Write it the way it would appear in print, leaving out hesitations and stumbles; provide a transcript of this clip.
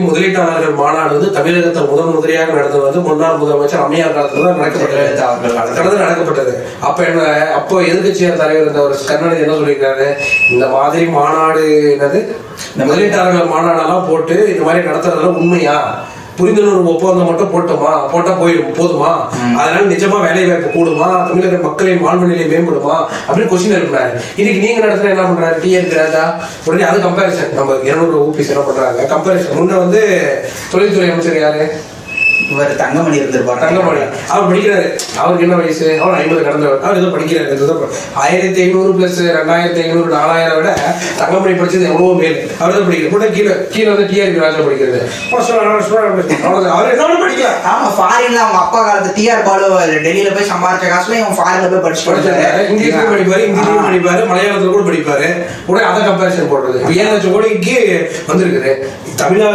முதலீட்டாளர்கள் மாநாடு வந்து தமிழகத்தில் முதன்முறையாக நடந்தது முன்னாள் முதலமைச்சர் அம்மையார் காலத்துல தான் நடக்கப்பட்டது. அப்போ எதிர்கட்சியார் தலைவர் இருந்தவர் கருணாநிதி என்ன சொல்லியிருக்காரு, இந்த மாதிரி மாநாடு என்னது இந்த முதலீட்டாளர்கள் மாநாடெல்லாம் போட்டு இந்த மாதிரி நடத்துறதுலாம் உண்மையா, புரிந்துணர்வு ஒப்பந்தம் மட்டும் போட்டா போதுமா, அதனால நிஜமா வேலை வாய்ப்பு கூடுமா, தமிழக மக்களின் வாழ்வு நிலை மேம்படுமா அப்படின்னு கொஸ்டின் எழுப்புறாரு. இன்னைக்கு நீங்க நடத்துற என்ன பண்றாரு டிஆர் ராஜா உடனே அது கம்பேரிசன். நம்ம 200 ஊபிஸ் என்ன பண்றாங்க கம்பேரிசன். முன்ன வந்து தொழில்துறை அமைச்சர் யாரு, இவர் தங்கமணி இருந்திருப்பார். தங்கமணி அவர் படிக்கிறாரு. அவருக்கு என்ன வயசு, அவர் 50 கடந்தவர். அவர் ஏதோ படிக்கிறாரு. 1500 பிளஸ் 2500 4000 விட தங்கமணி படிச்சது எவ்வளவோ மேல். அவர் தான் படிக்கிறார். கீழே வந்து டிஆர் ராஜா படிக்கிறது. அவர் என்ன படிக்கல. ஆமா, ஃபாரின்ல அவங்க அப்பா காலத்து டிஆர் பாலு டெல்லியில போய் சம்பாதிச்ச காசுல இவன் ஃபாரின்ல போய் படிச்சாரு. இங்கிலீஷ்ல படிப்பாரு, இங்கிலீஷ்ல படிப்பாரு, மலையாளத்துல கூட படிப்பாரு. உடனே அதை கம்பேரிசன் போடுறது 7 லட்சம் கோடிக்கு வந்திருக்குது தமிழக